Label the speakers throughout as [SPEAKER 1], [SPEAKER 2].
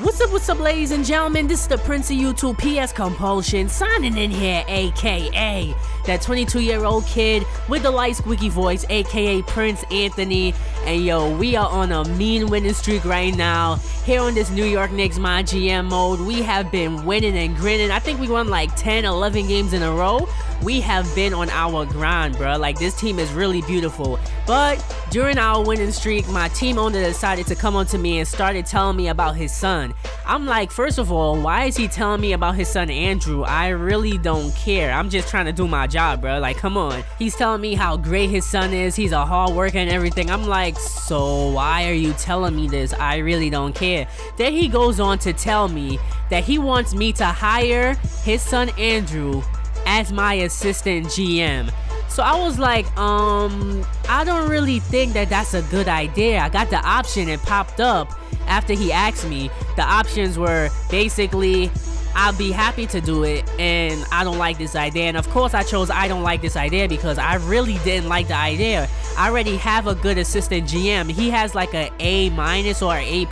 [SPEAKER 1] What's up, ladies and gentlemen? This is the Prince of YouTube, PS Compulsion, signing in here, aka that 22-year-old kid with the light squeaky voice, aka Prince Anthony. And yo, we are on a mean winning streak right now. Here on this New York Knicks Mygm mode, we have been winning and grinning. I think we won like 10, 11 games in a row. We have been on our grind, bro. Like, this team is really beautiful. But during our winning streak, my team owner decided to come up to me and started telling me about his son. I'm like, first of all, why is he telling me about his son Andrew? I really don't care. I'm just trying to do my job, bro. Like, come on. He's telling me how great his son is. He's a hard worker and everything. I'm like, so why are you telling me this? I really don't care. Then he goes on to tell me that he wants me to hire his son Andrew as my assistant GM. So I was like, I don't really think that that's a good idea. I got the option, it popped up after he asked me. The options were basically, I'll be happy to do it, and I don't like this idea. And of course I chose I don't like this idea because I really didn't like the idea. I already have a good assistant GM. He has like a A- or A+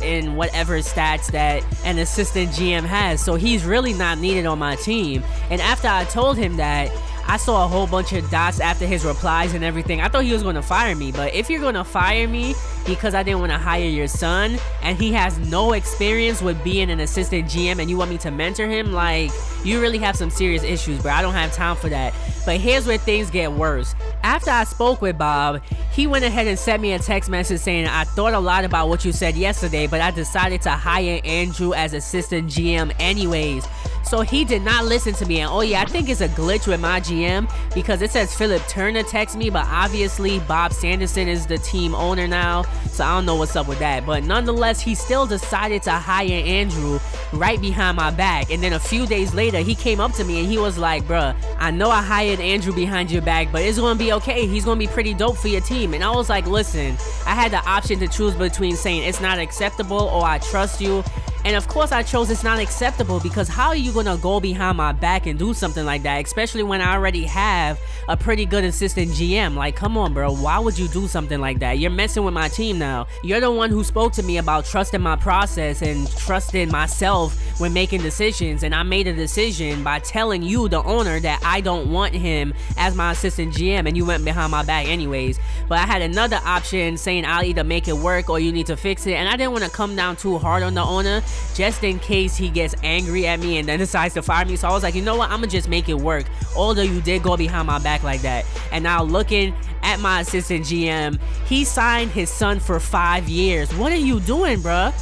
[SPEAKER 1] in whatever stats that an assistant GM has. So he's really not needed on my team. And after I told him that, I saw a whole bunch of dots after his replies and everything. I thought he was going to fire me, but if you're going to fire me because I didn't want to hire your son and he has no experience with being an assistant GM and you want me to mentor him, like, you really have some serious issues, bro. I don't have time for that. But here's where things get worse. After I spoke with Bob, he went ahead and sent me a text message saying, I thought a lot about what you said yesterday, but I decided to hire Andrew as assistant GM anyways. So he did not listen to me. And oh yeah, I think it's a glitch with my GM because it says Philip Turner text me, but obviously Bob Sanderson is the team owner now, so I don't know what's up with that. But nonetheless, he still decided to hire Andrew right behind my back. And then a few days later, he came up to me and he was like, bruh, I know I hired Andrew behind your back, but it's gonna be okay. He's gonna be pretty dope for your team. And I was like, listen, I had the option to choose between saying it's not acceptable or I trust you. And of course I chose it's not acceptable because how are you gonna go behind my back and do something like that, especially when I already have a pretty good assistant GM? Like, come on, bro, why would you do something like that? You're messing with my team now. You're the one who spoke to me about trusting my process and trusting myself when making decisions, and I made a decision by telling you, the owner, that I don't want him as my assistant GM, and you went behind my back anyways. But I had another option saying I'll either make it work or you need to fix it, and I didn't want to come down too hard on the owner just in case he gets angry at me and then decides to fire me. So I was like, you know what, I'm gonna just make it work, although you did go behind my back like that. And now looking at my assistant GM, he signed his son for 5 years. What are you doing, bruh?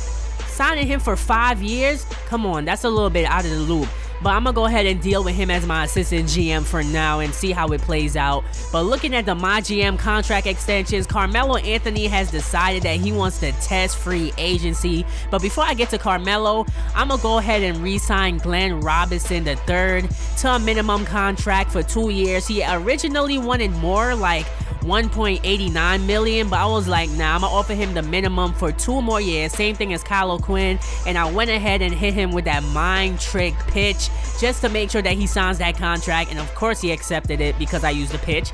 [SPEAKER 1] Signing him for 5 years? Come on, that's a little bit out of the loop. But I'm gonna go ahead and deal with him as my assistant GM for now and see how it plays out. But looking at the Mygm contract extensions, Carmelo Anthony has decided that he wants to test free agency. But before I get to Carmelo, I'm gonna go ahead and re-sign Glenn Robinson III to a minimum contract for 2 years. He originally wanted more, like 1.89 million, but I was like, nah, I'm gonna offer him the minimum for 2 more years. Same thing as Kyle Quinn, and I went ahead and hit him with that mind trick pitch just to make sure that he signs that contract, and of course he accepted it because I used the pitch.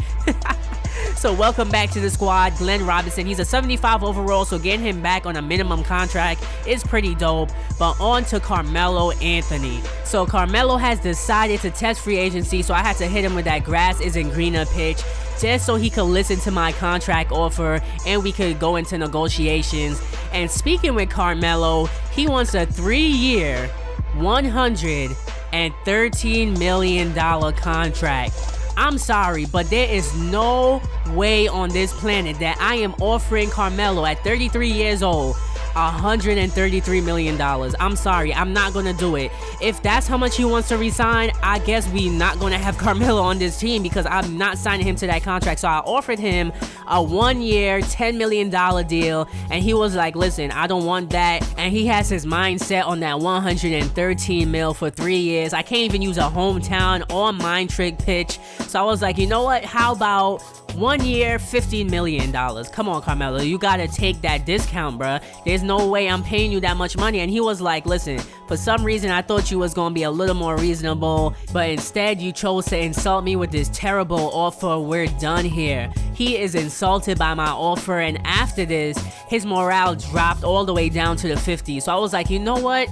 [SPEAKER 1] So welcome back to the squad, Glenn Robinson. He's a 75 overall, so getting him back on a minimum contract is pretty dope. But on to Carmelo Anthony. So Carmelo has decided to test free agency, so I had to hit him with that grass isn't greener pitch just so he could listen to my contract offer and we could go into negotiations. And speaking with Carmelo, he wants a 3-year, $113 million contract. I'm sorry, but there is no way on this planet that I am offering Carmelo at 33 years old $133 million. I'm sorry, I'm not gonna do it. If that's how much he wants to resign, I guess we not gonna have Carmelo on this team because I'm not signing him to that contract. So I offered him a 1-year, $10 million deal, and he was like, listen, I don't want that. And he has his mind set on that 113 mil for 3 years. I can't even use a hometown or mind trick pitch. So I was like, you know what, how about 1 year, $15 million. Come on, Carmelo, you gotta take that discount, bruh. There's no way I'm paying you that much money. And he was like, listen, for some reason I thought you was gonna be a little more reasonable, but instead you chose to insult me with this terrible offer. We're done here. He is insulted by my offer, and after this, his morale dropped all the way down to the 50s. So I was like, you know what?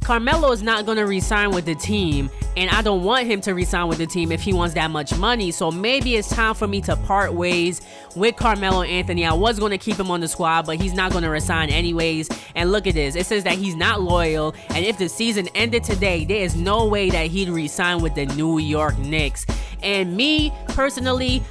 [SPEAKER 1] Carmelo is not going to resign with the team, and I don't want him to resign with the team if he wants that much money. So maybe it's time for me to part ways with Carmelo Anthony. I was going to keep him on the squad, but he's not going to resign anyways. And look at this. It says that he's not loyal, and if the season ended today, there is no way that he'd resign with the New York Knicks. And me, personally,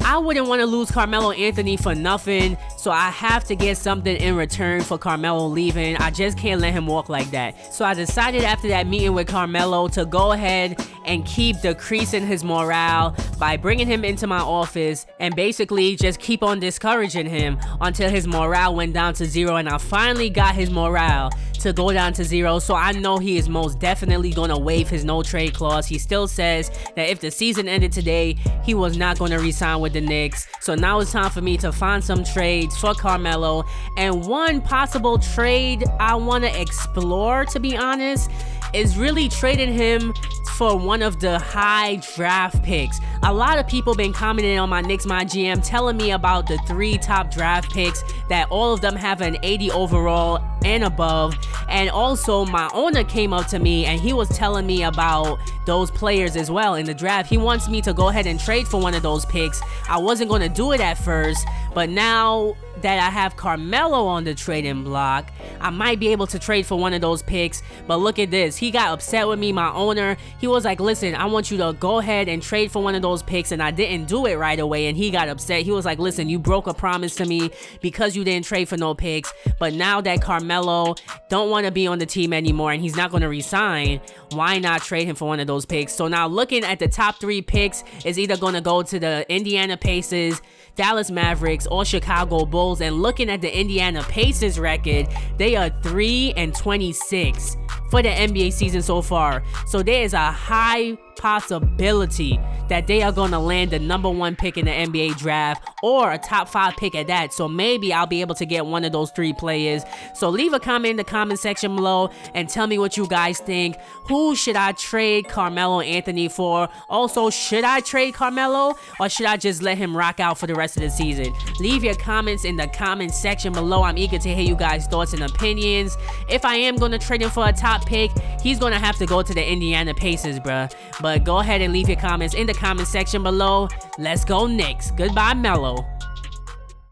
[SPEAKER 1] I wouldn't want to lose Carmelo Anthony for nothing, so I have to get something in return for Carmelo leaving. I just can't let him walk like that. So I decided after that meeting with Carmelo to go ahead and keep decreasing his morale by bringing him into my office and basically just keep on discouraging him until his morale went down to 0, and I finally got his morale to go down to 0. So I know he is most definitely going to waive his no trade clause. He still says that if the season ended today, he was not going to resign with the Knicks. So now it's time for me to find some trades for Carmelo, and one possible trade I want to explore, to be honest, is really trading him for one of the high draft picks. A lot of people been commenting on my Knicks Mygm telling me about the 3 top draft picks, that all of them have an 80 overall and above. And also my owner came up to me and he was telling me about those players as well in the draft. He wants me to go ahead and trade for one of those picks. I wasn't going to do it at first, but now that I have Carmelo on the trading block, I might be able to trade for one of those picks. But look at this. He got upset with me, my owner. He was like, listen, I want you to go ahead and trade for one of those picks, and I didn't do it right away, and he got upset. He was like, listen, you broke a promise to me because you didn't trade for no picks. But now that Carmelo don't want to be on the team anymore and he's not going to resign, why not trade him for one of those picks? So now looking at the top 3 picks is either going to go to the Indiana Pacers, Dallas Mavericks, or Chicago Bulls. And looking at the Indiana Pacers record, they are 3-26 for the NBA season so far. So there is a high possibility that they are going to land the #1 pick in the NBA draft, or a top 5 pick at that. So maybe I'll be able to get one of those 3 players. So leave a comment in the comment section below and tell me what you guys think. Who should I trade Carmelo Anthony for? Also, should I trade Carmelo, or should I just let him rock out for the rest of the season? Leave your comments in the comment section below. I'm eager to hear you guys' thoughts and opinions. If I am going to trade him for a top pick, he's going to have to go to the Indiana Pacers, bruh. But go ahead and leave your comments in the comment section below. Let's go Knicks. Goodbye, Melo.